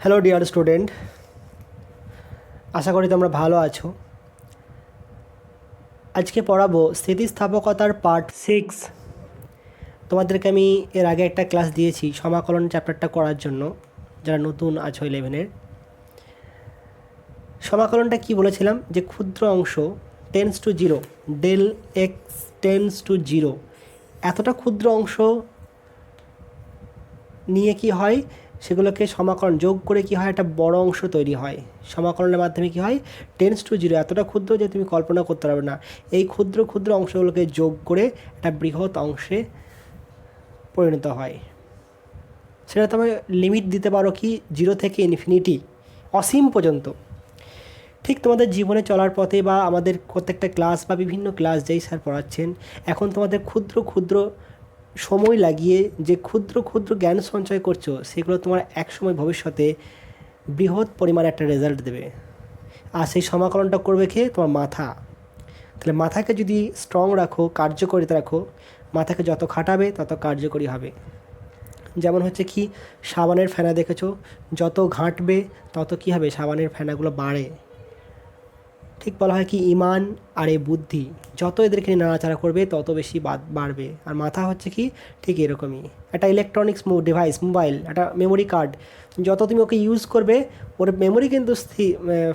Hello dear student, আশা করি তোমরা ভালো আছো। আজকে পড়াবো স্থিতিস্থাপকতার পার্ট 6। তোমাদেরকে আমি এর আগে একটা ক্লাস দিয়েছি সমাকলন চ্যাপ্টারটা করার জন্য, যারা নতুন আছো 11-এর। সমাকলনটা কি বলেছিলাম, যে ক্ষুদ্র অংশ tends to zero, del X tends to zero, এতটা ক্ষুদ্র অংশ নিয়ে কি হয়, সেগুলোকে সমাকলন যোগ করে কি হয়, একটা বড় অংশ তৈরি হয়। সমাকলনের মাধ্যমে কি হয়, টেন্স টু জিরো এতটা ক্ষুদ্র যে তুমি কল্পনা করতে পারবে না, এই ক্ষুদ্র ক্ষুদ্র অংশগুলোকে যোগ করে একটা বৃহৎ অংশে পরিণত হয়। সেটা তুমি লিমিট দিতে পারো কি, 0 থেকে ইনফিনিটি, অসীম পর্যন্ত। ঠিক তোমাদের জীবনে চলার পথে বা আমাদের প্রত্যেকটা ক্লাস বা বিভিন্ন ক্লাস যেই স্যার পড়াচ্ছেন, এখন তোমাদের ক্ষুদ্র ক্ষুদ্র সময় লাগিয়ে যে ক্ষুদ্র ক্ষুদ্র জ্ঞান সঞ্চয় করছো, সেগুলো তোমার একসময় ভবিষ্যতে বৃহৎ পরিমাণে একটা রেজাল্ট দেবে। আর সেই সমাকলনটা করবে কে, তোমার মাথা। তাহলে মাথাকে যদি স্ট্রং রাখো, কার্যকরিতা রাখো, মাথাকে যত খাটাবে তত কার্যকরী হবে। যেমন হচ্ছে কি, সাবানের ফেনা দেখেছো, যত ঘাঁটবে তত কী হবে, সাবানের ফেনাগুলো বাড়ে। ঠিক বলা হয় কি, ইমান আর এই বুদ্ধি যত এদেরকে নাড়াচাড়া করবে তত বেশি বাড়বে। আর মাথা হচ্ছে কি, ঠিক এরকমই একটা ইলেকট্রনিক্স ডিভাইস, মোবাইল, একটা মেমোরি কার্ড। যত তুমি ওকে ইউজ করবে, ওর মেমোরি কিন্তু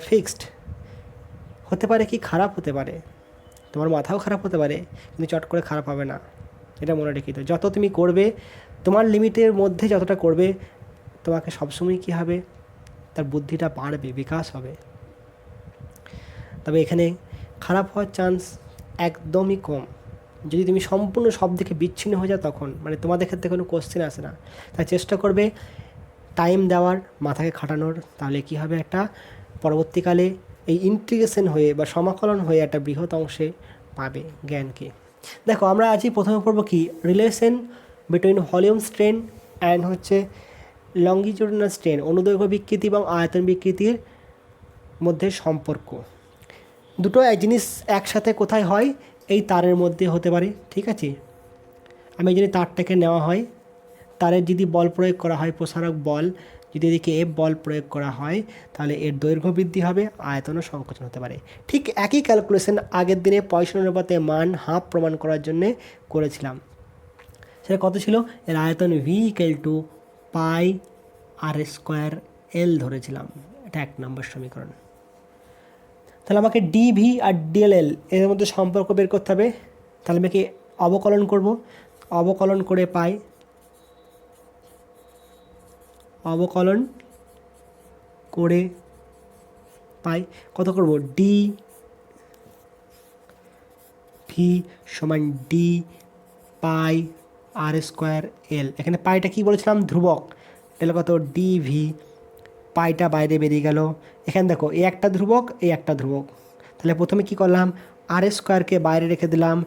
ফিক্সড হতে পারে, কি খারাপ হতে পারে, তোমার মাথাও খারাপ হতে পারে, কিন্তু চট করে খারাপ হবে না। এটা মনে রেখে তো, যত তুমি করবে তোমার লিমিটের মধ্যে যতটা করবে, তোমাকে সবসময় কী হবে, তার বুদ্ধিটা বাড়বে, বিকাশ হবে। তবে এখানে খারাপ হওয়ার চান্স একদমই কম। যদি তুমি সম্পূর্ণ সব দিকে বিচ্ছিন্ন হয়ে যাও, তখন মানে তোমাদের ক্ষেত্রে কোনো কোশ্চেন আসে না। তাই চেষ্টা করবে টাইম দেওয়ার, মাথাকে খাটানোর, তাহলে কি হবে, একটা পরবর্তীকালে এই ইন্টিগ্রেশন হয়ে বা সমাকলন হয়ে একটা বৃহৎ অংশে পাবে জ্ঞানকে। দেখো, আমরা আজই প্রথমে পড়বো কি, relation between volume strain and হচ্ছে লঙ্গিটিউডিনাল স্ট্রেন, অনুদৈর্ঘ্য বিকৃতি এবং আয়তন বিকৃতির মধ্যে সম্পর্ক। দুটো এক জিনিস একসাথে কোথায় হয়, এই তারের মধ্যে হতে পারে। ঠিক আছে, আমি যদি তারটাকে নেওয়া হয়, তারের যদি বল প্রয়োগ করা হয়, প্রসারক বল, যদি এদিকে এফ বল প্রয়োগ করা হয়, তাহলে এর দৈর্ঘ্য বৃদ্ধি হবে, আয়তনও সংকোচন হতে পারে। ঠিক একই ক্যালকুলেশন আগের দিনে পয়সা অনুপাতে মান হাফ প্রমাণ করার জন্যে করেছিলাম। সেটা কত ছিল, এর আয়তন V equal to pi R square L ধরেছিলাম। এটা 1 নম্বর সমীকরণ। তাহলে আমাকে ডিভি আর ডিএলএল এর মধ্যে সম্পর্ক বের করতে হবে। তাহলে আমি কি অবকলন করব, অবকলন করে পাই, অবকলন করে পাই কত করব, ডি ভি সমান ডি পাই আর স্কোয়ার এল। এখানে পাইটা কি বলেছিলাম, ধ্রুবক, এল কত, ডি ভি, পাইটা বাইরে বেরিয়ে গেল। এখানে দেখো, এই একটা ধ্রুবক, এই একটা ধ্রুবক। তাহলে প্রথমে কি করলাম, আর স্কোয়ারকে বাইরে রেখে দিলাম,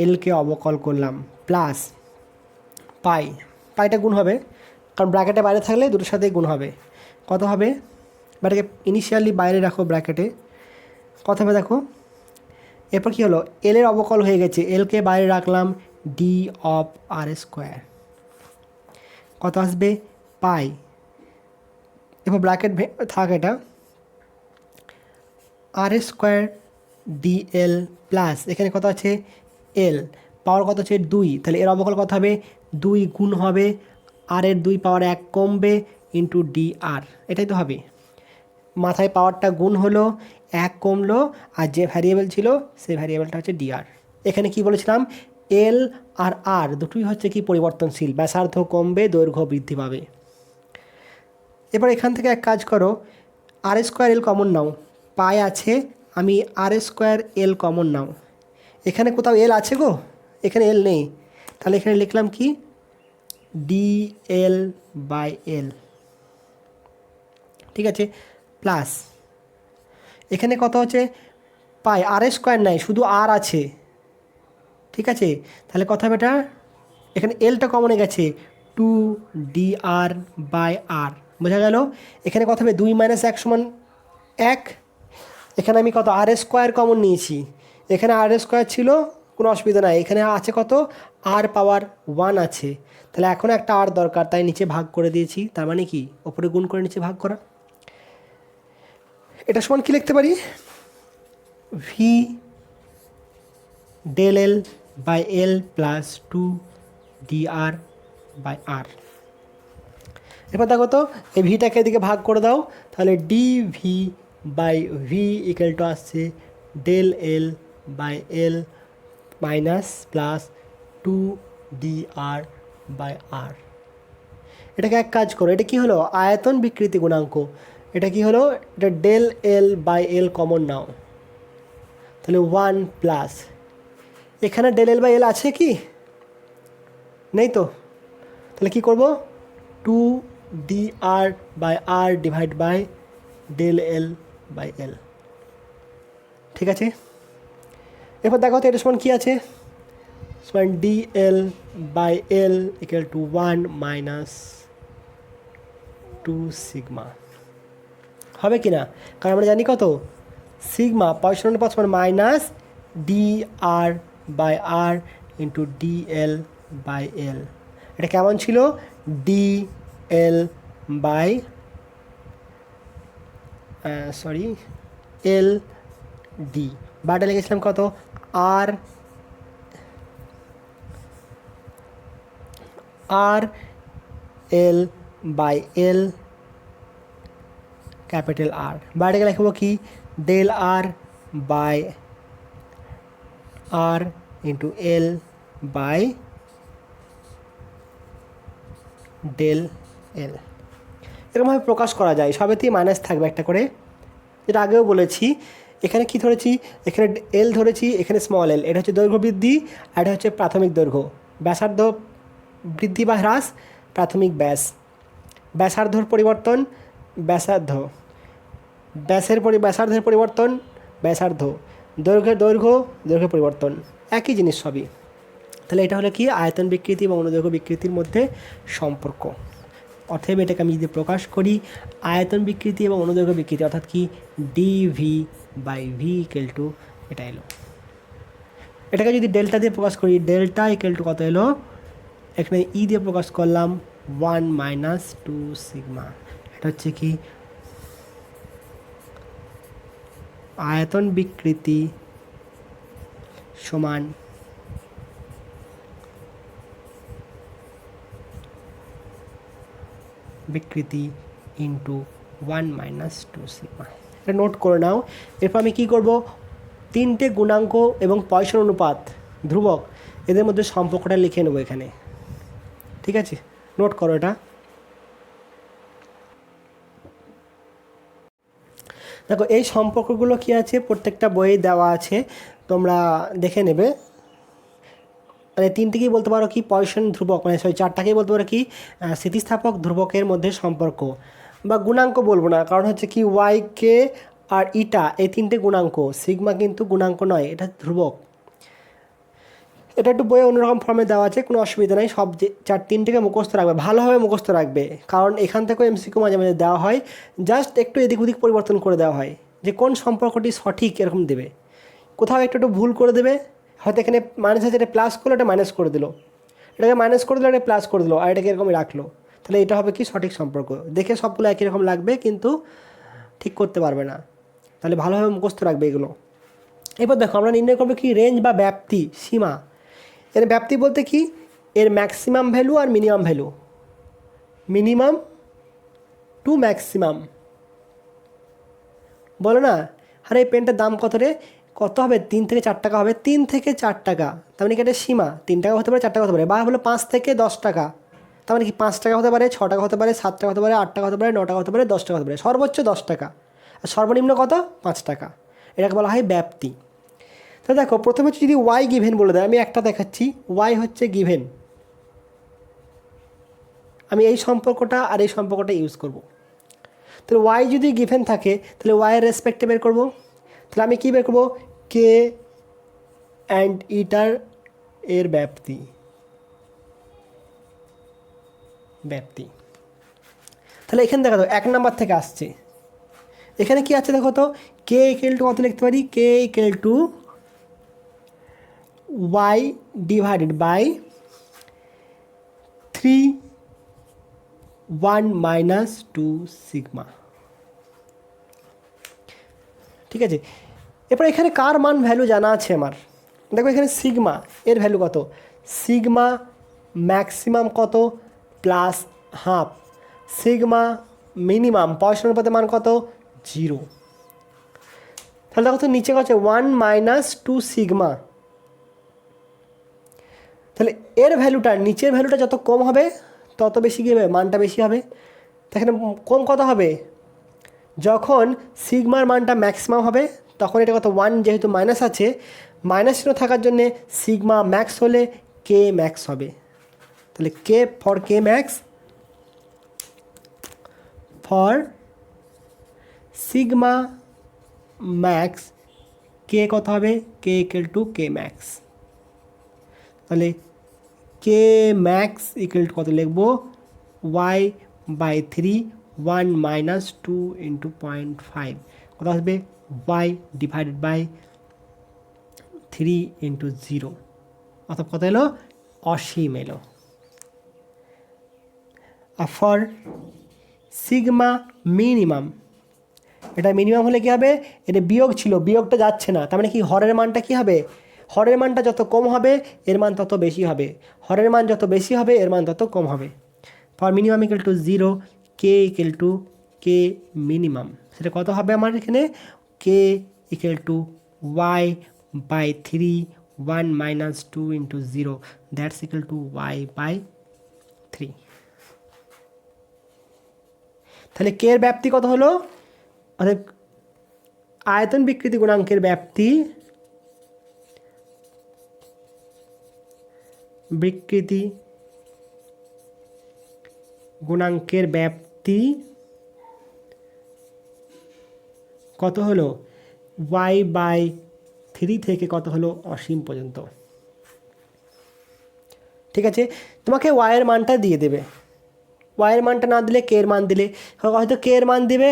এলকে অবকল করলাম, প্লাস পাইটা গুণ হবে, কারণ ব্র্যাকেটে বাইরে থাকলে দুটোর সাথেই গুণ হবে। কত হবে, ব্র্যাকেটে ইনিশিয়ালি বাইরে রাখো, ব্র্যাকেটে কত হবে দেখো। এরপর কী হলো, এলের অবকল হয়ে গেছে, এলকে বাইরে রাখলাম, ডি অফ আর স্কোয়ার, কত আসবে, পাই। এরপর ব্র্যাকেট থাক, এটা আর স্কোয়ার ডিএল প্লাস, এখানে কত আছে, এল পাওয়ার কত আছে 2, তাহলে এর অবকল কত হবে, 2 গুণ হবে, আর এর 2 পাওয়ার 1 কমবে, ইন্টু ডি আর, এটাই তো হবে। মাথায় পাওয়ারটা গুণ হলো, 1 কমলো, আর যে ভ্যারিয়েবল ছিল সেই ভ্যারিয়েবলটা হচ্ছে ডি আর। এখানে কি বলেছিলাম, এল আর আর দুটোই হচ্ছে কি পরিবর্তনশীল, ব্যাসার্ধ কমবে, দৈর্ঘ্য বৃদ্ধি পাবে। এবার এখান থেকে এক কাজ করো, আর স্কোয়ার এল কমন নাও, পাই আছে, আমি আর স্কোয়ার এল কমন নাও। এখানে কোথাও এল আছে গো, এখানে এল নেই, তাহলে এখানে লিখলাম কি, ডি এল বাই এল। ঠিক আছে, প্লাস এখানে কত হচ্ছে, পাই আর স্কোয়ার নাই, শুধু আর আছে। ঠিক আছে, তাহলে কত হবে, এটা এখানে এলটা কমনে গেছে, 2 ডি আর বাই আর, বোঝা গেল। এখানে কত হবে, 2 - 1 সমান 1। এখানে আমি কত, আর স্কোয়ার কমন নিয়েছি, এখানে আর স্কোয়ার ছিল, কোনো অসুবিধা নাই। এখানে আছে কত, আর পাওয়ার 1 আছে, তাহলে এখন একটা আর দরকার, তাই নিচে ভাগ করে দিয়েছি। তার মানে কি, ওপরে গুণ করে নিচে ভাগ করা। এটা সমান কি লিখতে পারি, V del L by L plus 2 dr by R. এবার দেখো তো এই ভিটাকে এদিকে ভাগ করে দাও, তাহলে D V by V equal to আসছে del L by L minus plus 2 dr by R. এটাকে এক কাজ করো, এটা কি হলো, আয়তন বিকৃতি গুণাঙ্ক। এটা কি হলো, এটা del L by L common নাও, তাহলে 1 প্লাস, এখানে ডেল এল বাই এল আছে কি, নেই তো, তাহলে কি করব, 2 dr by R divide by del L by L. ঠিক আছে, এরপর দেখো তো এটা সমান কী আছে, সমান D L by L equal to 1 minus 2 sigma. হবে কি না, কারণ আমরা জানি কত, সিগমা পয়সা অনুপাত সমান minus D R by R into D L by L. এটা কেমন ছিল, D L by L D, বাটা লিখেছিলাম কত, আর আর এল বাই এল ক্যাপিটাল আর, বাইরে লিখবো কি, del R by R into L by del L. এরকমভাবে প্রকাশ করা যায়, সবেতেই মাইনাস থাকবে একটা করে। যেটা আগেও বলেছি, এখানে কি ধরেছি, এখানে এল ধরেছি, এখানে স্মল এল, এটা হচ্ছে দৈর্ঘ্য বৃদ্ধি, আর এটা হচ্ছে প্রাথমিক দৈর্ঘ্য। ব্যাসার্ধ বৃদ্ধি বা হ্রাস, প্রাথমিক ব্যাস, ব্যাসার্ধর পরিবর্তন, ব্যাসার্ধ, ব্যাসার্ধের পরিবর্তন, ব্যাসার্ধ, দৈর্ঘ্যের পরিবর্তন, একই জিনিস সবই। তাহলে এটা হলো কি, আয়তন বিকৃতি এবং অনুদৈর্ঘ্য বিকৃতির মধ্যে সম্পর্ক। অতএব এটাকে আমি যদি প্রকাশ করি, আয়তন বিকৃতি এবং অনুদৈর্ঘ্য বিকৃতি, অর্থাৎ কি, D V by V equal to, এটা এলো। এটাকে যদি ডেল্টা দিয়ে প্রকাশ করি, ডেল্টা ইকুয়াল টু কত এলো, এখানে ই দিয়ে প্রকাশ করলাম 1 মাইনাস 2 সিগমা। এটা হচ্ছে কি, আয়তন বিকৃতি সমান বিকৃতি ইন্টু 1 মাইনাস 2 সিগমা। এটা নোট করে নাও। এরপর আমি কী করব, তিনটে গুণাঙ্ক এবং পয়সন অনুপাত ধ্রুবক, এদের মধ্যে সম্পর্কটা লিখে নেবো এখানে। ঠিক আছে, নোট করো এটা। দেখো এই সম্পর্কগুলো কী আছে, প্রত্যেকটা বইয়ে দেওয়া আছে, তোমরা দেখে নেবে। মানে তিনটেকেই বলতে পারো কি, পয়সন ধ্রুবক, মানে চারটাকেই বলতে পারো কি, স্থিতিস্থাপক ধ্রুবকের মধ্যে সম্পর্ক, বা গুণাঙ্ক বলবো না, কারণ হচ্ছে কি, ওয়াই কে আর ইটা এই তিনটে গুণাঙ্ক, সিগমা কিন্তু গুণাঙ্ক নয়, এটা ধ্রুবক। এটা একটু বইয়ে অন্যরকম ফর্মে দেওয়া আছে, কোনো অসুবিধা নেই, সব যে তিনটেকে মুখস্থ রাখবে, ভালোভাবে মুখস্থ রাখবে, কারণ এখান থেকেও এমসিকিউ মাঝে মাঝে দেওয়া হয়, জাস্ট একটু এদিক ওদিক পরিবর্তন করে দেওয়া হয়, যে কোন সম্পর্কটি সঠিক এরকম দেবে, কোথাও একটু ভুল করে দেবে, হয়তো এখানে মাইনাস আছে, এটা প্লাস করলো, এটা মাইনাস করে দিল, এটাকে মাইনাস করে দিল, এটা প্লাস করে দিল, আর এটাকে এরকমই রাখলো, তাহলে এটা হবে কি, সঠিক সম্পর্ক। দেখে সবগুলো একই রকম লাগবে, কিন্তু ঠিক করতে পারবে না, তাহলে ভালোভাবে মুখস্থ রাখবে এগুলো। এবার দেখো আমরা নির্ণয় করবো কি, রেঞ্জ বা ব্যাপ্তি, সীমা। এর ব্যাপ্তি বলতে কি, এর ম্যাক্সিমাম ভ্যালু আর minimum value, minimum to maximum, বলো না, আরে এই পেনটার দাম কত রে, কত হবে, 3 থেকে 4 টাকা হবে, 3 থেকে 4 টাকা, তার মানে কি এটা সীমা, 3 টাকা হতে পারে, 4 টাকা হতে পারে, বা হলো 5 থেকে 10 টাকা, তার মানে কি 5 টাকা হতে পারে, 6 টাকা হতে পারে, 7 টাকা হতে পারে, 8 টাকা হতে পারে, 9 টাকা হতে পারে, 10 টাকা হতে পারে, সর্বোচ্চ 10 টাকা, আর সর্বনিম্ন কত, 5 টাকা। এটাকে বলা হয় ব্যাপ্তি। তো দেখো প্রথমে হচ্ছে যদি ওয়াই গিভেন বলে দেয়, আমি একটা দেখাচ্ছি, ওয়াই হচ্ছে গিভেন, আমি এই সম্পর্কটা আর এই সম্পর্কটা ইউজ করব। তাহলে ওয়াই যদি গিভেন থাকে, তাহলে ওয়াইয়ের রেসপেক্টে বের করবো, তাহলে আমি কী বের করবো, কে অ্যান্ড ইটার এর ব্যাপ্তি, তাহলে এখানে দেখো তো 1 নাম্বার থেকে আসছে, এখানে কি আছে দেখো তো, কে ইকুয়াল টু কত লিখতে পারি, K equal to Y divided by 3 1 minus 2 sigma. ঠিক আছে, এরপর এখানে কার মান ভ্যালু জানা আছে আমার, দেখো এখানে সিগমা এর ভ্যালু কত, সিগমা ম্যাক্সিমাম কত প্লাস হাফ, সিগমা মিনিমাম পয়সার অনুপাতে মান কত 0। তাহলে দেখো তো নিচে কত 1 মাইনাস 2 সিগমা। তাহলে এর ভ্যালুটা নিচের ভ্যালুটা যত কম হবে তত বেশি কী হবে, মানটা বেশি হবে। এখানে কম কত হবে, যখন সিগমার মানটা ম্যাক্সিমাম হবে তখন এটা কত 1, যেহেতু মাইনাস আছে মাইনাস চিহ্ন থাকার জন্যে সিগমা ম্যাক্স হলে কে ম্যাক্স হবে। তাহলে K for K max, for sigma max K কত হবে, K equal to K max. তাহলে কে ম্যাক্স ইকুয়াল টু কত লিখবো, ওয়াই বাই 3 1 মাইনাস 2 ইন্টু 0.5 কত আসবে, ওয়াই ডিভাইডেড বাই 3 ইন্টু 0, অর্থাৎ কত এলো, অসীম এলো। আর ফর সিগমা মিনিমাম, এটা মিনিমাম হলে কী হবে, এটা বিয়োগ ছিল বিয়োগটা যাচ্ছে না, তার মানে কি হরের মানটা কী হবে, হরের মানটা যত কম হবে এর মান তত বেশি হবে, হরের মান যত বেশি হবে এর মান তত কম হবে। For minimum equal to 0, K equal to K minimum, সেটা কত হবে আমার এখানে, K equal to Y by 3 1 minus 2 into 0, that's equal to Y by 3। তাহলে কে এর ব্যাপ্তি কত হলো, অর্থাৎ আয়তন বিকৃতি গুণাঙ্কের ব্যাপ্তি, বিকৃতি গুণাঙ্কের ব্যাপ্তি কত হলো, ওয়াই বাই 3 থেকে কত হলো, অসীম পর্যন্ত। ঠিক আছে, তোমাকে ওয়াইয়ের মানটা দিয়ে দেবে, ওয়াইয়ের মানটা না দিলে কে এর মান দিলে, হয়তো কে এর মান দিবে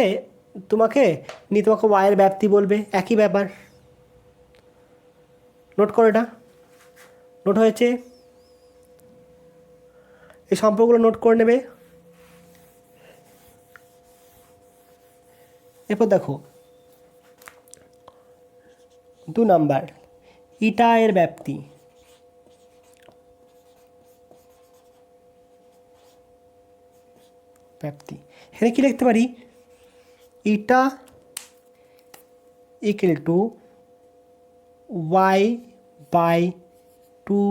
তোমাকে, নিয়ে তোমাকে ওয়াইয়ের ব্যাপ্তি বলবে, একই ব্যাপার। নোট করো, এটা নোট হয়েছে, এই সম্পর্কগুলো নোট করে নেবে। এরপর দেখো 2 নাম্বার, ইটা এর ব্যাপ্তি, এখানে কি লিখতে পারি, eta equal to Y by 2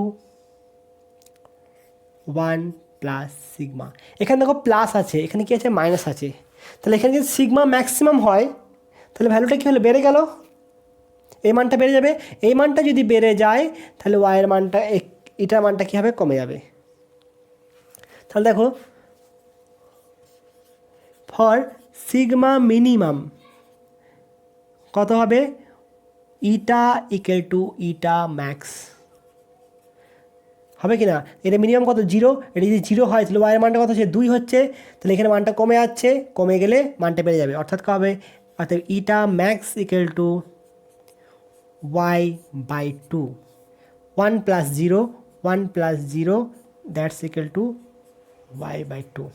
1 plus sigma. এখানে দেখো প্লাস আছে, এখানে কি আছে, মাইনাস আছে, তাহলে এখানে যদি সিগমা ম্যাক্সিমাম হয় তাহলে ভ্যালুটা কী হলো, বেড়ে গেল, এই মানটা বেড়ে যাবে, এই মানটা যদি বেড়ে যায় তাহলে ওয়াইয়ের মানটা, ইটার মানটা কী হবে, কমে যাবে। তাহলে দেখো ফর সিগমা মিনিমাম কত হবে, ইটা ইকুয়াল টু ইটা ম্যাক্স হবে কি না, এটা মিনিমাম কত 0, এটা যদি 0 হয় তাহলে ওয়াইয়ের মানটা কত হচ্ছে 2 হচ্ছে, তাহলে এখানে মানটা কমে যাচ্ছে, কমে গেলে মানটা বেড়ে যাবে, অর্থাৎ কী হবে, অর্থাৎ eta max equal to Y by 2, 1 plus 0 1 plus 0, that's equal to Y by 2।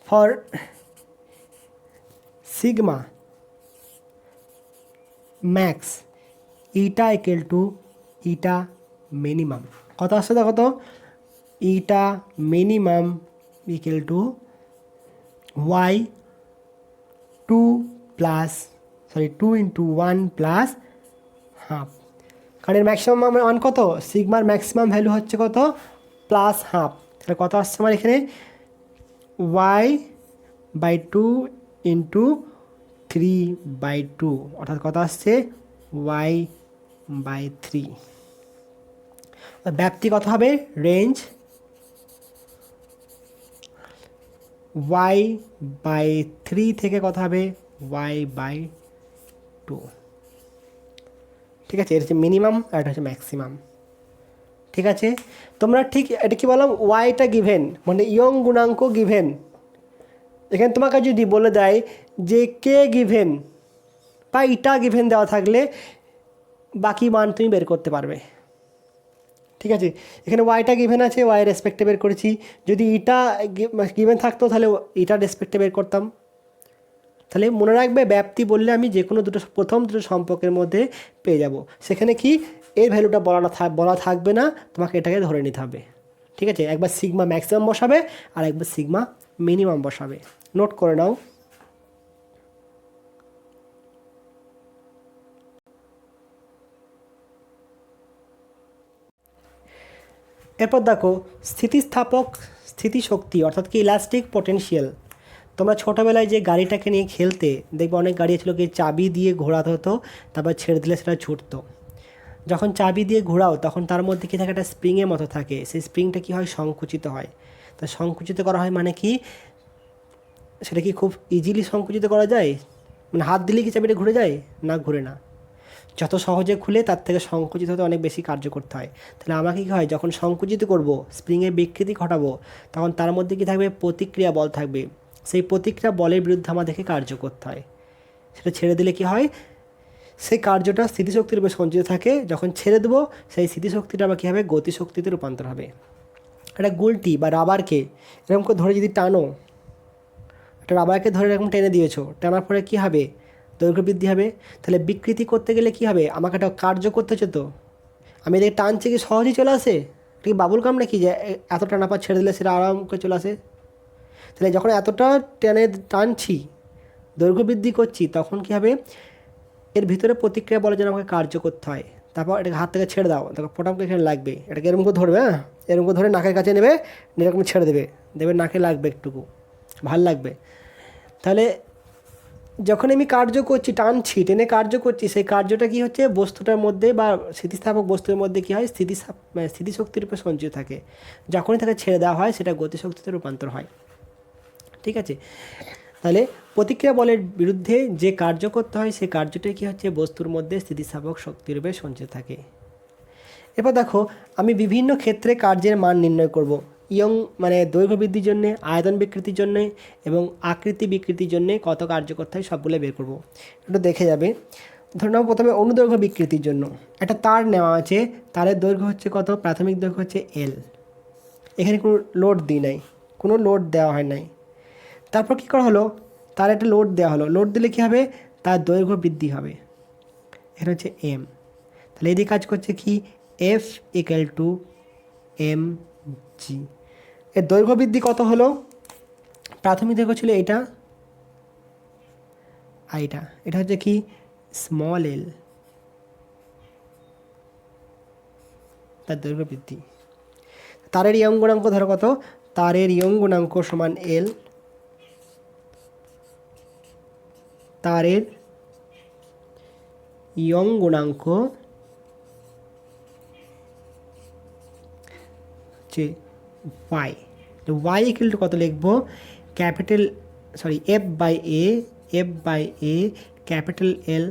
For sigma max eta equal to eta minimum, কত আসছে দেখো তো, eta minimum equal to Y 2 plus 2 into 1 plus half, কারণ এর ম্যাক্সিমাম মান কত, সিগমার maximum value হচ্ছে কত, প্লাস হাফ, তাহলে কত আসছে আমার এখানে, ওয়াই বাই 2 ইন্টু 3/2, অর্থাৎ কত আসছে, ওয়াই বাই 3। ব্যাপ্তি কত হবে, রেঞ্জ ওয়াই বাই 3 থেকে কত হবে, ওয়াই বাই 2। ঠিক আছে, এটা হচ্ছে মিনিমাম আর এটা হচ্ছে ম্যাক্সিমাম। ঠিক আছে, তোমরা ঠিক এটা কি বললাম, ওয়াইটা গিভেন মানে ইয়ং গুণাঙ্ক গিভেন, এখানে তোমাকে যদি বলে দেয় যে কে গিভেন বা ইটা গিভেন দেওয়া থাকলে বাকি মান তুমি বের করতে পারবে। ঠিক আছে, এখানে ওয়াইটা গিভেন আছে, ওয়াইয়ের রেসপেক্টে বের করেছি। যদি ইটা গিভেন থাকতো তাহলে ইটার রেসপেক্টে বের করতাম। তাহলে মনে রাখবে ব্যাপ্তি বললে আমি যে কোনো প্রথম দুটো সম্পর্কের মধ্যে পেয়ে যাব। সেখানে কি এর ভ্যালুটা বলা থাকবে না, তোমাকে এটাকে ধরে নিতে হবে। ঠিক আছে, একবার সিগমা ম্যাক্সিমাম বসাবে আর একবার সিগমা মিনিমাম বসাবে, নোট করে নাও। এরপর দেখো স্থিতিস্থাপক স্থিতিশক্তি অর্থাৎ কি ইলাস্টিক পটেনশিয়াল। তোমরা ছোটোবেলায় যে গাড়িটাকে নিয়ে খেলতে দেখবে, অনেক গাড়ি ছিল কি চাবি দিয়ে ঘোরাতে হতো, তারপর ছেড়ে দিলে সেটা ছুটতো। যখন চাবি দিয়ে ঘোরাও তখন তার মধ্যে কী থাকে, একটা স্প্রিংয়ের মতো থাকে, সেই স্প্রিংটা কী হয়, সংকুচিত হয়। তা সংকুচিত করা হয় মানে কি, সেটা কি খুব ইজিলি সংকুচিত করা যায়? মানে হাত দিলে কি চাবিটা ঘুরে যায়? না, ঘুরে না। যত সহজে খুলে তার থেকে সংকুচিত হতে অনেক বেশি কার্য করতে হয়। তাহলে আমাকে কী হয়, যখন সংকুচিত করব, স্প্রিংয়ের বিকৃতি ঘটাবো, তখন তার মধ্যে কী থাকবে, প্রতিক্রিয়া বল থাকবে। সেই প্রতিক্রিয়া বলের বিরুদ্ধে আমাদেরকে কার্য করতে হয়। সেটা ছেড়ে দিলে কি হয়, সেই কার্যটা স্থিতিশক্তির উপর সঞ্চিত থাকে। যখন ছেড়ে দেবো, সেই স্থিতিশক্তিটা আবার কী হবে, গতিশক্তিতে রূপান্তর হবে। একটা গুলটি বা রাবারকে এরকম করে ধরে যদি টানো, একটা রাবারকে ধরে এরকম টেনে দিয়েছো, টানার পরে কী হবে, দৈর্ঘ্য বৃদ্ধি হবে। তাহলে বিকৃতি করতে গেলে কী হবে, আমাকে একটা কার্য করতে হচ্ছে। তো আমি এদিকে টানছি কি সহজেই চলে আসে? এটা কি বাবুল কাম নাকি যে এত টানা পর ছেড়ে দিলে সেটা আরাম করে চলে আসে? তাহলে যখন এতটা টেনে টানছি, দৈর্ঘ্য বৃদ্ধি করছি, তখন কী হবে, এর ভিতরে প্রতিক্রিয়া বলে যেন আমাকে কার্য করতে হয়। তারপর এটাকে হাত থেকে ছেড়ে দাও, তখন ফটামকে এখানে লাগবে, এটাকে এরকম করে ধরবে, হ্যাঁ এরকম করে ধরে নাকের কাছে নেবে, এরকম ছেড়ে দেবে, নাকে লাগবে একটুকু, ভাল লাগবে। তাহলে যখন আমি কার্য করছি, টানছি, টেনে কার্য করছি, সেই কার্যটা কী হচ্ছে, বস্তুটার মধ্যে বা স্থিতিস্থাপক বস্তুর মধ্যে কী হয়, স্থিতিশক্তির উপর সঞ্চিত থাকে। যখনই তাকে ছেড়ে দেওয়া হয় সেটা গতিশক্তিতে রূপান্তর হয়। ঠিক আছে, তাহলে প্রতিক্রিয়া বলের বিরুদ্ধে যে কার্য করতে হয়, সেই কার্যটাই কী হচ্ছে, বস্তুর মধ্যে স্থিতিস্থাপক শক্তিরূপে সঞ্চিত থাকে। এরপর দেখো, আমি বিভিন্ন ক্ষেত্রে কার্যের মান নির্ণয় করব। মানে দৈর্ঘ্য বৃদ্ধির জন্যে, আয়তন বিকৃতির জন্যে এবং আকৃতি বিকৃতির জন্যে কত কার্য করতে হয় সবগুলো বের করব। একটু দেখে যাবে। ধরে নাও প্রথমে অনুদৈর্ঘ্য বিকৃতির জন্য একটা তার নেওয়া আছে, তারের দৈর্ঘ্য হচ্ছে কত, প্রাথমিক দৈর্ঘ্য হচ্ছে এল। এখানে কোনো লোড দিই নাই, কোনো লোড দেওয়া হয় নাই। তারপর কী করা হলো, তার একটা লোড দেওয়া হলো, লোড দিলে কী হবে, তার দৈর্ঘ্য বৃদ্ধি হবে। এটা হচ্ছে এম। তাহলে এদিকে কাজ করছে কি, F equal to M G. এর দৈর্ঘ্য বৃদ্ধি কত হলো, প্রাথমিক দৈর্ঘ্য ছিল এটা আর এটা হচ্ছে কি স্মল এল, তার দৈর্ঘ্য বৃদ্ধি। তারের ইয়ং গুণাঙ্ক ধরো কত, তারের ইয়ং গুণাঙ্ক সমান এল, তারের ইয়ং গুণাঙ্ক হচ্ছে ওয়াই। ওয়াই ইকুয়াল টু কত লিখবো, capital F by A capital L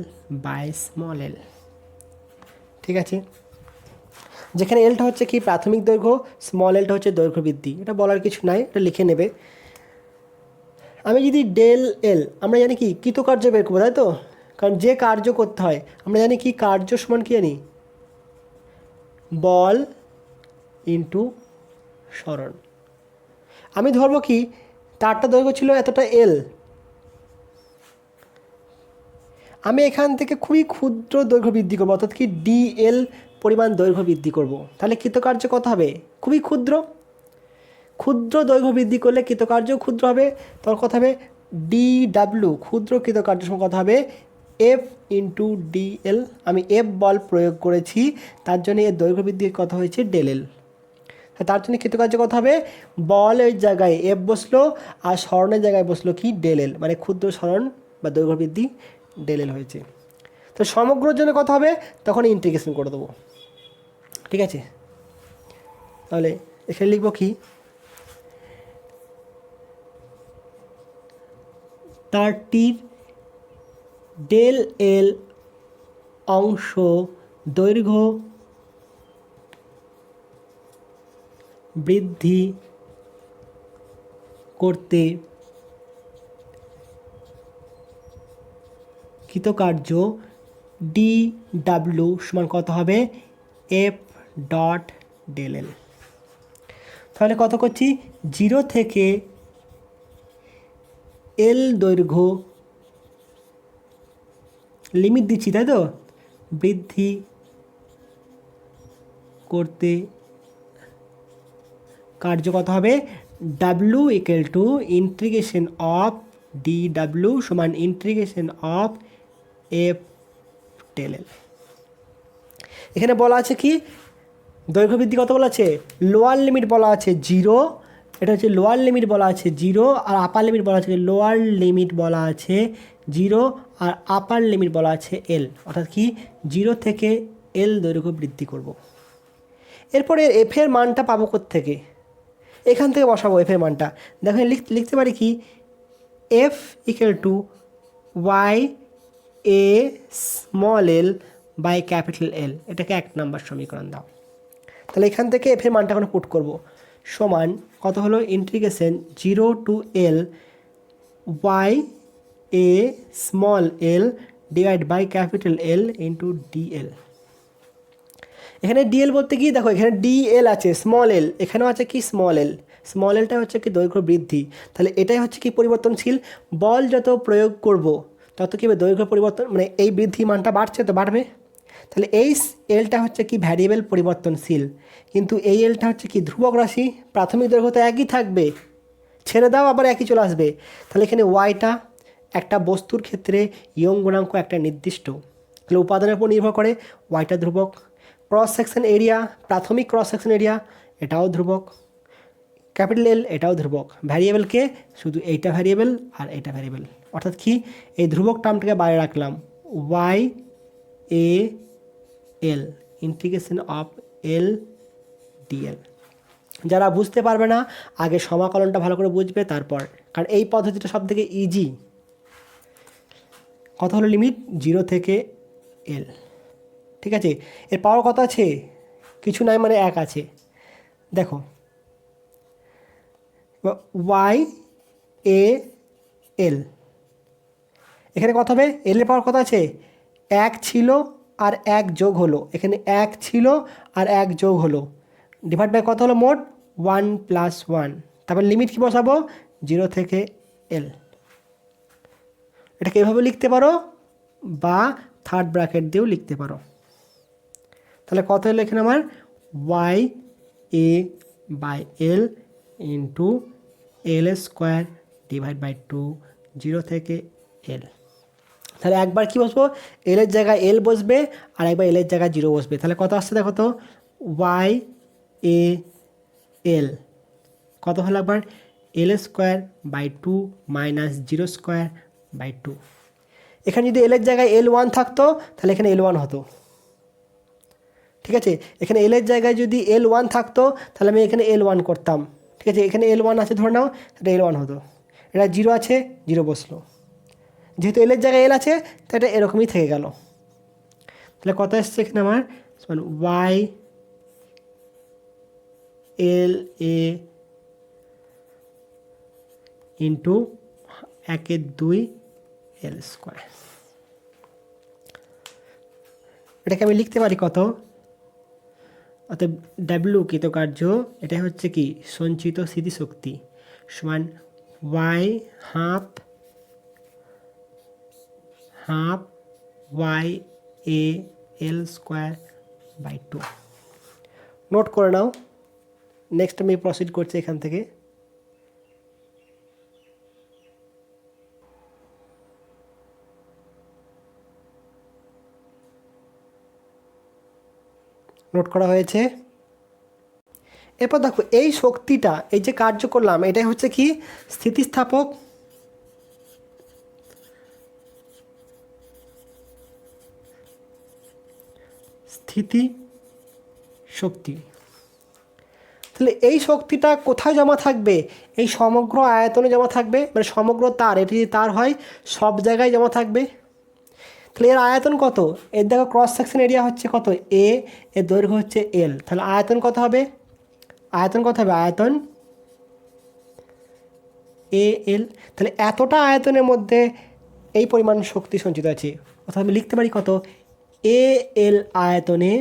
by small L. ঠিক আছে, যেখানে এলটা হচ্ছে কি প্রাথমিক দৈর্ঘ্য, স্মল এলটা হচ্ছে দৈর্ঘ্য বৃদ্ধি। এটা বলার কিছু নাই, এটা লিখে নেবে। আমি যদি ডেল এল, আমরা জানি কি কৃতকার্য বের করবো, তাই তো? কারণ যে কার্য করতে হয় আমরা জানি কি, কার্য সমান কি জানি, বল ইন্টু সরণ। আমি ধরবো কি, তারটা দৈর্ঘ্য ছিল এতটা এল, আমি এখান থেকে খুবই ক্ষুদ্র দৈর্ঘ্য বৃদ্ধি করবো, অর্থাৎ কি ডিএল পরিমাণ দৈর্ঘ্য বৃদ্ধি করব। তাহলে কৃতকার্য কত হবে, খুবই ক্ষুদ্র। ক্ষুদ্র দৈর্ঘ্য বৃদ্ধি করলে কৃতকার্য ক্ষুদ্র হবে, তখন কত হবে, ডিডাব্লিউ ক্ষুদ্র কৃতকার্য সমান কত হবে, এফ ইন্টু ডিএল। আমি এফ বল প্রয়োগ করেছি, তার জন্য এর দৈর্ঘ্য বৃদ্ধির কথা হয়েছে ডেল এল। তার জন্য কৃতকার্য কত হবে, বলের জায়গায় এফ বসলো আর স্মরণের জায়গায় বসলো কি ডেল এল, মানে ক্ষুদ্র স্মরণ বা দৈর্ঘ্য বৃদ্ধি ডেল এল হয়েছে। তো সমগ্রর জন্য কত হবে, তখন ইন্টিগ্রেশন করে দেবো। ঠিক আছে, তাহলে এখানে লিখব কি, তারটির ডেল এল অংশ দৈর্ঘ্য বৃদ্ধি করতে কৃতকার্য ডি ডাব্লিউ সমান কত হবে এফ ডট ডেল এল। তাহলে কত করছি 0 থেকে এল দৈর্ঘ্য লিমিট দিচ্ছি, তাই তো, বৃদ্ধি করতে কার্য কত হবে W equal to integration of D W সমান integration of F del L. এখানে বলা আছে কি দৈর্ঘ্য বৃদ্ধি কত বলা আছে, লোয়ার লিমিট বলা আছে 0, এটা হচ্ছে লোয়ার লিমিট বলা আছে 0, আর আপার লিমিট বলা আছে লোয়ার লিমিট বলা আছে 0 আর আপার লিমিট বলা আছে এল, অর্থাৎ কি 0 থেকে এল দৈর্ঘ্য বৃদ্ধি করব। এরপরে এফের মানটা পাবো কোত্থেকে, এখান থেকে বসাবো এফের মানটা। দেখো লিখতে পারি কি F equal to Y A small L by capital L, এটাকে 1 নম্বর সমীকরণ দাও। তাহলে এখান থেকে এফের মানটা এখন পুট করব, সমান কত হলো integration 0 to L Y A small L divide by capital L into DL. এখানে ডিএল বলতে কি দেখো এখানে ডিএল আছে স্মল এল, এখানেও আছে কি স্মল এল, স্মল এলটা হচ্ছে কি দৈর্ঘ্য বৃদ্ধি, তাহলে এটাই হচ্ছে কি পরিবর্তনশীল। বল যত প্রয়োগ করব তত কি দৈর্ঘ্য পরিবর্তন মানে এই বৃদ্ধি মানটা বাড়ছে তো বাড়বে। তাহলে এই এলটা হচ্ছে কি ভ্যারিয়েবল পরিবর্তনশীল, কিন্তু এই এলটা হচ্ছে কি ধ্রুবক রাশি, প্রাথমিক দৈর্ঘ্য তো একই থাকবে, ছেড়ে দাও আবার একই চলে আসবে। তাহলে এখানে ওয়াইটা একটা বস্তুর ক্ষেত্রে ইয়ং গুণাঙ্ক একটা নির্দিষ্ট, তাহলে উপাদানের উপর নির্ভর করে ওয়াইটা ধ্রুবক। ক্রস সেকশন এরিয়া প্রাথমিক ক্রস সেকশন এরিয়া এটাও ধ্রুবক, ক্যাপিটাল এল এটাও ধ্রুবক। ভ্যারিয়েবলকে শুধু এইটা ভ্যারিয়েবল আর এইটা ভ্যারিয়েবল, অর্থাৎ কি এই ধ্রুবক টার্মটাকে বাইরে রাখলাম Y A L integration of L DL. যারা বুঝতে পারবে না আগে সমাকলনটা ভালো করে বুঝবে তারপর, কারণ এই পদ্ধতিটা সব থেকে ইজি। কত হলো লিমিট 0 থেকে এল, ঠিক আছে। এর পাওয়ার কত আছে, কিছু নাই মানে 1 আছে। দেখো ওয়াই এ এল, এখানে কত হবে এল এর পাওয়ার কত আছে 1 ছিল আর 1 যোগ হলো, এখানে 1 ছিল আর 1 যোগ হলো, ডিভাইড বাই কত হলো মোট 1 + 1। তারপর লিমিট কি বসাবো 0 থেকে এল। এটাকে এভাবে লিখতে পারো বা থার্ড ব্র্যাকেট দিয়েও লিখতে পারো। তাহলে কত হলো এখানে আমার Y A by L into L square divide by 2 0 থেকে এল। তাহলে একবার কি বসবো এলের জায়গায় এল বসবে আর একবার এলের জায়গায় 0 বসবে। তাহলে কত আসছে দেখো তো ওয়াই এ এল কত হলো একবার L square by 2 minus 0 square by 2। এখানে যদি এলের জায়গায় L1 থাকতো তাহলে এখানে L1 হতো, ঠিক আছে। এখানে এলের জায়গায় যদি L1 থাকতো তাহলে আমি এখানে L1 করতাম, ঠিক আছে। এখানে L1 আছে ধরে নাও, এটা L1 হতো, এটা 0 আছে 0 বসলো, যেহেতু এলের জায়গায় এল আছে তো এটা এরকমই থেকে গেল। তাহলে কত এসছে এখানে আমার ওয়াই এল এ ইন্টু 1/2 এল স্কোয়ার। এটাকে আমি লিখতে পারি কত, অর্থাৎ ডাব্লিউ কৃতকার্য এটাই হচ্ছে কি সঞ্চিত স্মৃতিশক্তি সমান Y half Y A L square by 2। Note করে নাও, নেক্সট আমি প্রসিড করছি এখান থেকে। নোট করা হয়েছে। এরপর দেখো এই শক্তিটা এই যে কার্য করলাম এটাই হচ্ছে কি স্থিতিস্থাপক স্থিতি শক্তি। তাহলে এই শক্তিটা কোথায় জমা থাকবে, এই সমগ্র আয়তনে জমা থাকবে, মানে সমগ্র তার, এটি যদি তার হয় সব জায়গায় জমা থাকবে। তাহলে এর আয়তন কত, এর দেখো ক্রস সেকশন এরিয়া হচ্ছে কত এ, এর দৈর্ঘ্য হচ্ছে এল, তাহলে আয়তন কত হবে, আয়তন এ এল। তাহলে এতটা আয়তনের মধ্যে এই পরিমাণ শক্তি সঞ্চিত আছে, অর্থাৎ আমি লিখতে পারি কত, এ এল আয়তনে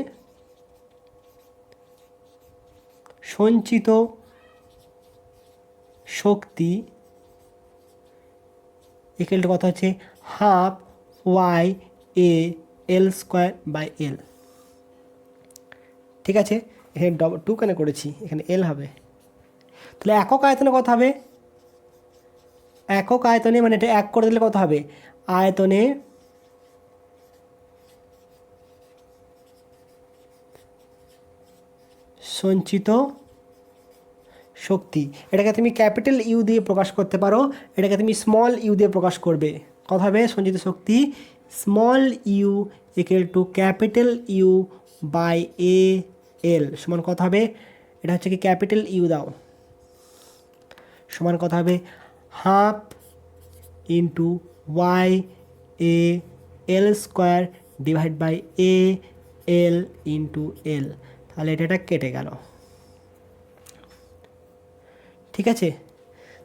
সঞ্চিত শক্তি ইকুয়াল টু কত হচ্ছে, half Y A L square by L. ঠিক আছে, এখানে টু কেন করেছি, এখানে এল হবে। তাহলে একক আয়তনে কত হবে, একক আয়তনে মানে এটা এক করে দিলে কত হবে, আয়তনে সঞ্চিত শক্তি, এটাকে তুমি ক্যাপিটাল ইউ দিয়ে প্রকাশ করতে পারো, এটাকে তুমি স্মল ইউ দিয়ে প্রকাশ করবে। কত হবে, সঞ্চিত শক্তি small U equal to capital U by A L সমান কত হবে, এটা হচ্ছে কি ক্যাপিটাল ইউ দাও, সমান কত হবে, half into Y A L square divide by A L into L. তাহলে এটা কেটে গেল। ঠিক আছে,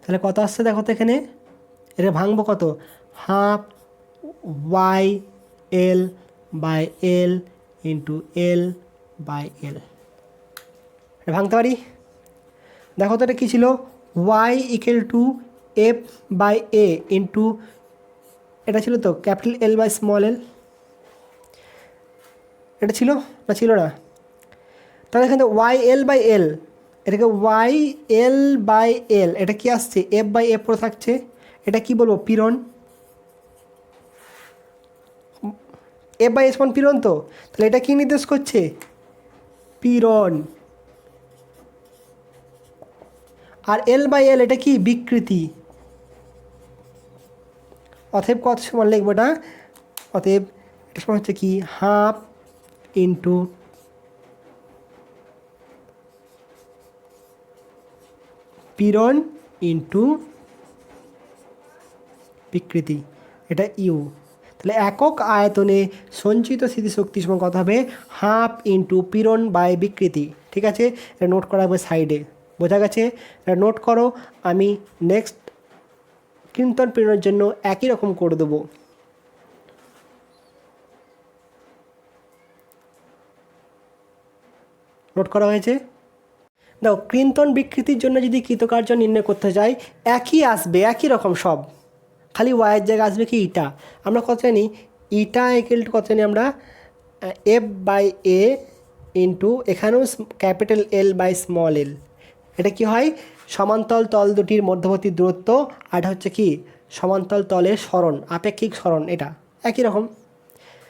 তাহলে কত আসছে দেখো তো এখানে, এটা ভাঙবো কত, half Y L by L into L by L, এটা ভাঙতে পারি। দেখো তো এটা কী ছিল, Y equal to F by A into, এটা ছিল তো capital L by small L, এটা ছিল না, ছিল না। তাহলে এখানে ওয়াই এল বাই এল, এটাকে ওয়াই এল বাই এল, এটা কি আসছে, এফ বাই এফ পরে থাকছে, এটা কি বলবো, পীড়ন, এফ বাই এস সমান পীড়ন। তো তাহলে এটা কি নির্দেশ করছে, পীড়ন। আর এল বাই এল এটা কি, বিকৃতি। অতএব কত সমান লিখবো এটা, অতএব এটা সমান হচ্ছে কি, হাফ ইন্টু পীড়ন ইন্টু বিকৃতি, এটা ইউ। তাহলে একক আয়তনে সঞ্চিত স্থিতিশক্তি সমান কত হবে, হাফ ইন্টু পীড়ন বাই বিকৃতি। ঠিক আছে, এটা নোট করা হবে সাইডে, বোঝা গেছে, এটা নোট করো। আমি নেক্সট কৃন্তন পীড়নের জন্য একই রকম করে দেবো। নোট করা হয়েছে। দেখো, কৃন্তন বিকৃতির জন্য যদি কৃতকার্য নির্ণয় করতে চাই, একই আসবে, একই রকম সব, খালি ওয়াইয়ের জায়গায় আসবে কি ইটা। আমরা কত জানি, ইটা ইকুয়াল টু কত জানি আমরা, এফ বাই এ ইন্টু এখানেও capital L by small L. এটা কি হয়, সমান্তরাল তল দুটির মধ্যবর্তী দূরত্ব, আর এটা হচ্ছে কি সমান্তরাল তলের সরণ, আপেক্ষিক সরণ, এটা একই রকম।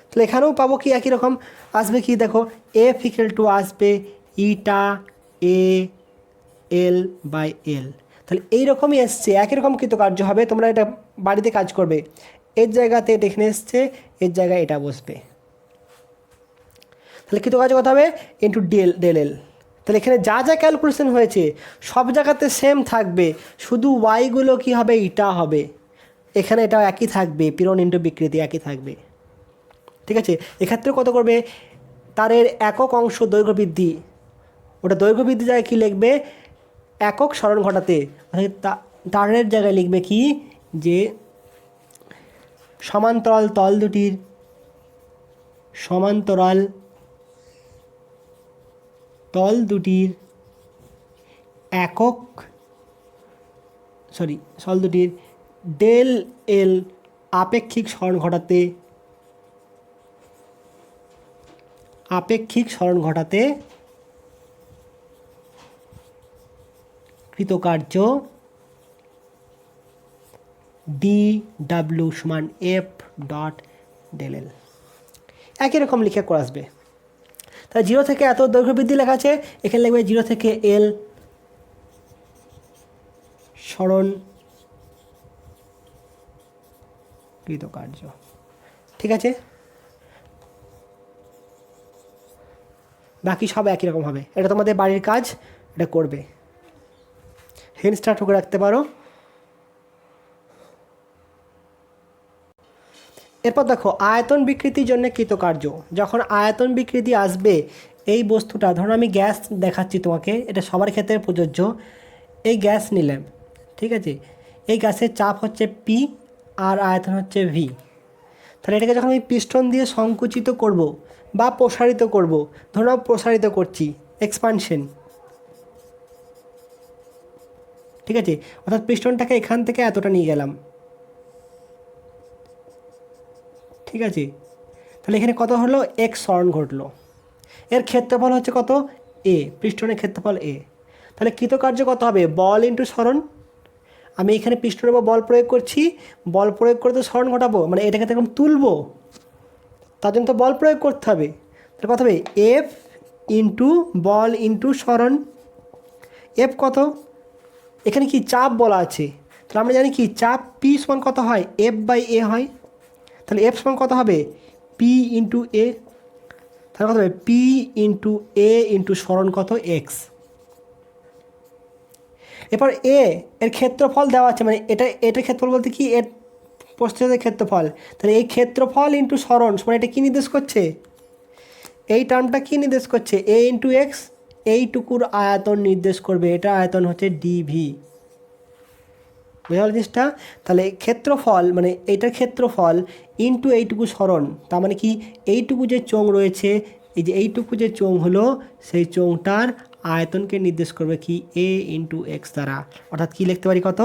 তাহলে এখানেও পাবো কি একই রকম আসবে কি, দেখো এফ ইকুয়াল টু আসবে ইটা এ এল বাই এল। তাহলে এইরকমই এসছে, একই রকম কৃতকার্য হবে। তোমরা এটা বাড়িতে কাজ করবে, এর জায়গাতে এটা এখানে এসছে, এর জায়গায় এটা বসবে। তাহলে কৃতকার্য কত হবে, ইন্টু ডেল এল। তাহলে এখানে যা যা ক্যালকুলেশন হয়েছে সব জায়গাতে সেম থাকবে, শুধু ওয়াইগুলো কি হবে, ইটা হবে। এখানে এটাও একই থাকবে, পীড়ন ইন্টু বিকৃতি একই থাকবে। ঠিক আছে, এক্ষেত্রে কত করবে, তারের একক অংশ দৈর্ঘ্য বৃদ্ধি, ওটা দৈর্ঘ্য বৃদ্ধি জায়গায় কী লিখবে, একক সরণ ঘটাতে, তারের জায়গায় লিখবে কি, যে সমান্তরাল তল দুটির ডেল এল আপেক্ষিক সরণ ঘটাতে কৃতকার্য ডি ডাব্লিউ সমান এফ ডট ডেল এল, একই রকম লিখে করে আসবে। তাহলে 0 থেকে এত দৈর্ঘ্য বৃদ্ধি লেখা আছে, এখানে লিখবে 0 থেকে এল সরণ কৃতকার্য। ঠিক আছে, বাকি সব একই রকম হবে। এটা তোমাদের বাড়ির কাজ, এটা করবে, হেনস্টার ঠুকে রাখতে পারো। এরপর দেখো, আয়তন বিকৃতির জন্য কৃতকার্য। যখন আয়তন বিকৃতি আসবে, এই বস্তুটা, ধরো আমি গ্যাস দেখাচ্ছি তোমাকে, এটা সবার ক্ষেত্রে প্রযোজ্য। এই গ্যাস নিলাম, ঠিক আছে, এই গ্যাসের চাপ হচ্ছে পি, আর আয়তন হচ্ছে ভি। তাহলে এটাকে যখন আমি পিস্টন দিয়ে সংকুচিত করব বা প্রসারিত করব, ধরো প্রসারিত করছি, এক্সপানশন, ঠিক আছে, অর্থাৎ পিস্টনটাকে এখান থেকে এতটা নিয়ে গেলাম, ঠিক আছে, তাহলে এখানে কত হলো, এক্স সরণ ঘটলো। এর ক্ষেত্রফল হচ্ছে কত, এ, পিস্টনের ক্ষেত্রফল এ। তাহলে কৃতকার্য কত হবে, বল ইন্টু সরণ। আমি এখানে পিস্টনের উপর বল প্রয়োগ করছি, বল প্রয়োগ করে তো সরণ ঘটাবো, মানে এটাকে তো এখন তুলবো, তার জন্য তো বল প্রয়োগ করতে হবে। তাহলে কত হবে, এফ ইন্টু বল ইন্টু সরণ। এফ কত, এখানে কি চাপ বলা আছে, তাহলে আমরা জানি কি চাপ পি সমান কত হয়, এফ বাই এ হয়। তাহলে এফ সমান কত হবে, পি ইন্টু এ। তাহলে কত হবে, পি ইন্টু এ ইন্টু সরণ কত, এক্স। এরপর এর ক্ষেত্রফল দেওয়া আছে, মানে এটার ক্ষেত্রফল বলতে কি, এর প্রস্থের ক্ষেত্রফল। তাহলে এই ক্ষেত্রফল ইন্টু সরণ সমান এটা কী নির্দেশ করছে, এই টার্মটা কী নির্দেশ করছে, এ ইন্টু এক্স, এইটুকুর আয়তন নির্দেশ করবে, এটা আয়তন হচ্ছে ডিভি। বুঝা গেল জিনিসটা। তাহলে ক্ষেত্রফল মানে এইটার ক্ষেত্রফল ইন্টু এইটুকু সরণ, তার মানে কি এইটুকু যে চোঙ রয়েছে, এই যে এইটুকু যে চোঙ হলো, সেই চোঙটার আয়তনকে নির্দেশ করবে কি, এ ইন্টু এক্স দ্বারা। অর্থাৎ কী লিখতে পারি, কত,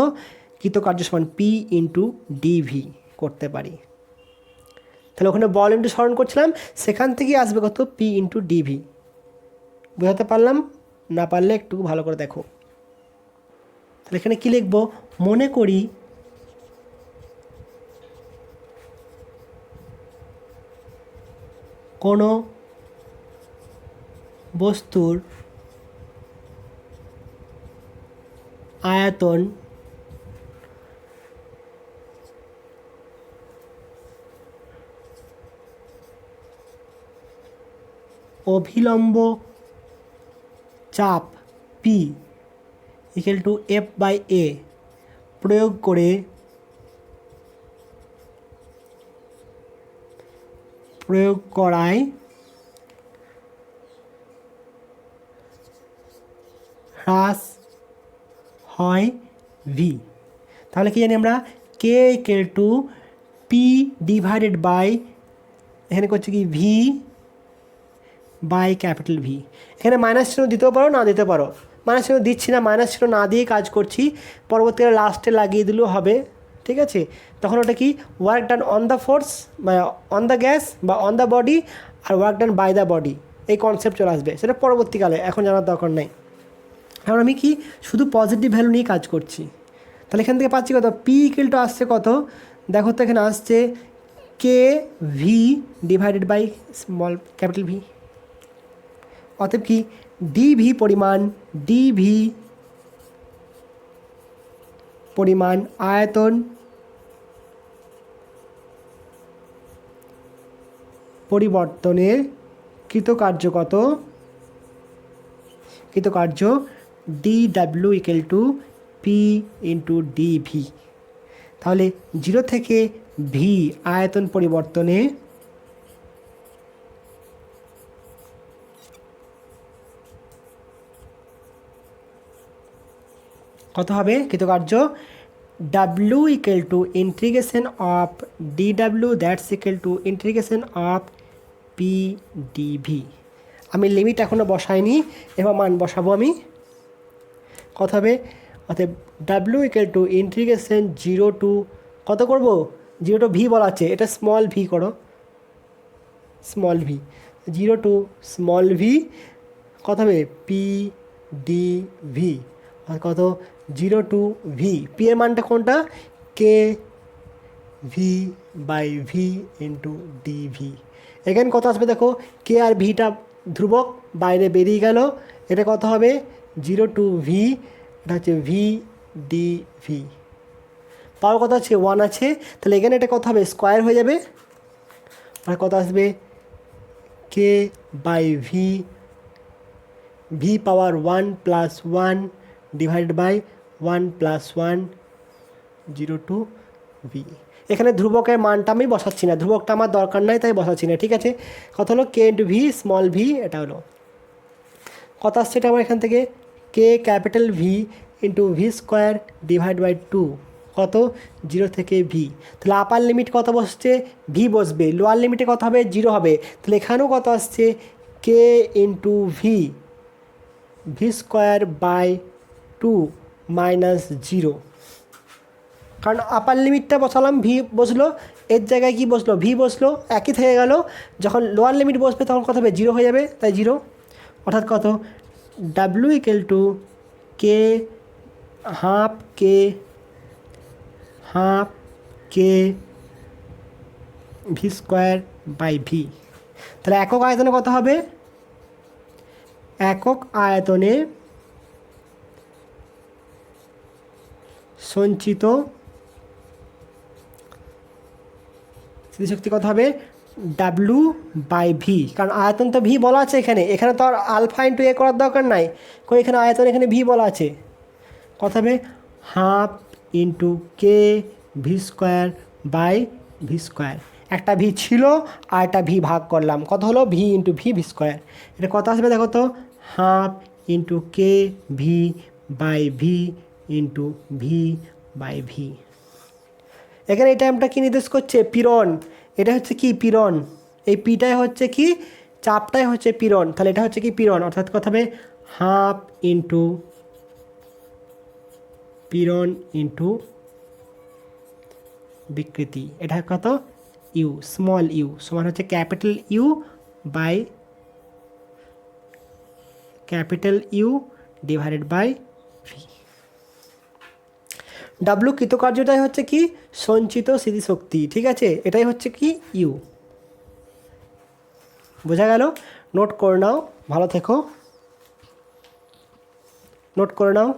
কৃতকার্য সমান পি ইন্টু ডিভি করতে পারি। তাহলে ওখানে বল ইন্টু সরণ করছিলাম, সেখান থেকেই আসবে কত, পি ইন্টু ডিভি। বোঝাতে পারলাম, না পারলে একটু ভালো করে দেখো। তাহলে এখানে কী লিখব, মনে করি কোনো বস্তুর আয়তন অভিলম্ব চাপ P equal to F by A প্রয়োগ করায় হ্রাস হয় ভি। তাহলে কি জানি আমরা, K equal to P divided by, এখানে করছে কি ভি বাই ক্যাপিটাল ভি। এখানে মাইনাস চিহ্ন দিতেও পারো, না দিতে পারো, মাইনাস চিহ্ন দিচ্ছি না, মাইনাস চিহ্ন না দিয়ে কাজ করছি, পরবর্তীকালে লাস্টে লাগিয়ে দিলেও হবে, ঠিক আছে। তখন ওটা কি, work done on the force, on the gas বা অন দ্য বডি, আর work done by the body, এই কনসেপ্ট চলে আসবে, সেটা পরবর্তীকালে, এখন জানার দরকার নেই। এখন আমি কি শুধু পজিটিভ ভ্যালু নিয়ে কাজ করছি। তাহলে এখান থেকে পাচ্ছি কত, পি ইকুয়াল টু আসছে কত, দেখো তো এখানে আসছে K V divided by small capital V. অতএব কি ডিভি পরিমাণ আয়তন পরিবর্তনের কৃতকার্য D W equal to P into D V. তাহলে 0 থেকে ভি আয়তন পরিবর্তনে কত হবে কৃতকার্য, W equal to integration of D W that's equal to integration of P D V. আমি লিমিট এখনও বসাইনি, এবার মান বসাবো আমি। কত হবে, অর্থাৎ W equal to integration 0 to কত করব, 0 টু ভি বলা আছে, এটা স্মল ভি করো, small V, 0 to small V, কত হবে, পি ডি ভি। আর কত, 0 টু ভি, পি এর মানটা কোনটা, K V by V into D V. এখানে কত আসবে দেখো, কে আর ভিটা ধ্রুবক বাইরে বেরিয়ে গেল, এটা কত হবে, 0 টু ভি, এটা হচ্ছে ভি ডি ভি। পাওয়ার কত আছে, 1 আছে, তাহলে এখানে এটা কত হবে, স্কোয়ার হয়ে যাবে, আর কত আসবে, K by V, V power 1 plus 1 divide by 1 plus 1, 0 to V. এখানে ধ্রুবকের মানটা আমি বসাচ্ছি না, ধ্রুবকটা আমার দরকার নাই, তাই বসাচ্ছি না, ঠিক আছে। কত হলো, K into V small V, এটা হলো কত আসছে, এটা আমার এখান থেকে K capital V into V square divide by 2, কত 0 থেকে ভি। তাহলে আপার লিমিট কত বসছে ভি বসবে, লোয়ার লিমিটে কত হবে 0 হবে। তাহলে এখানেও কত আসছে K into V, V square by 2 minus 0। কারণ আপার লিমিটটা বসালাম ভি বসলো, এর জায়গায় কি বসলো ভি বসলো, একই থেকে গেল। যখন লোয়ার লিমিট বসবে তখন কত হবে 0 হয়ে যাবে, তাই 0। অর্থাৎ কত W equal to K half K V square by V. তাহলে একক আয়তনে কত হবে, একক আয়তনে সঞ্চিত স্থিতিশক্তি কত হবে ডাব্লু বাই ভি। কারণ আয়তন তো ভি বলা আছে এখানে, এখানে তো আর আলফা ইন্টু এ করার দরকার নাই, কই এখানে আয়তন এখানে ভি বলা আছে। কত হবে half into K V square by V square. একটা ভি ছিল আর একটা ভি ভাগ করলাম, কত হলো V into V V square. এটা কত আসবে দেখো তো, half into K V by V into V by V. এখানে এই টাইমটা কী নির্দেশ করছে পীড়ন, এটা হচ্ছে কি পীড়ন, এই পিটাই হচ্ছে কি চাপটাই হচ্ছে পীড়ন। তাহলে এটা হচ্ছে কি পীড়ন, অর্থাৎ কত হবে হাফ ইন্টু পীড়ন ইন্টু বিকৃতি। এটা কত ইউ, স্মল ইউ সমান হচ্ছে capital U by capital U divided by V. W কৃতকার্যটাই হচ্ছে কি সঞ্চিত স্মৃতিশক্তি, ঠিক আছে, এটাই হচ্ছে কি ইউ। বোঝা গেল? নোট করে নাও, ভালো থেকো, নোট করে নাও।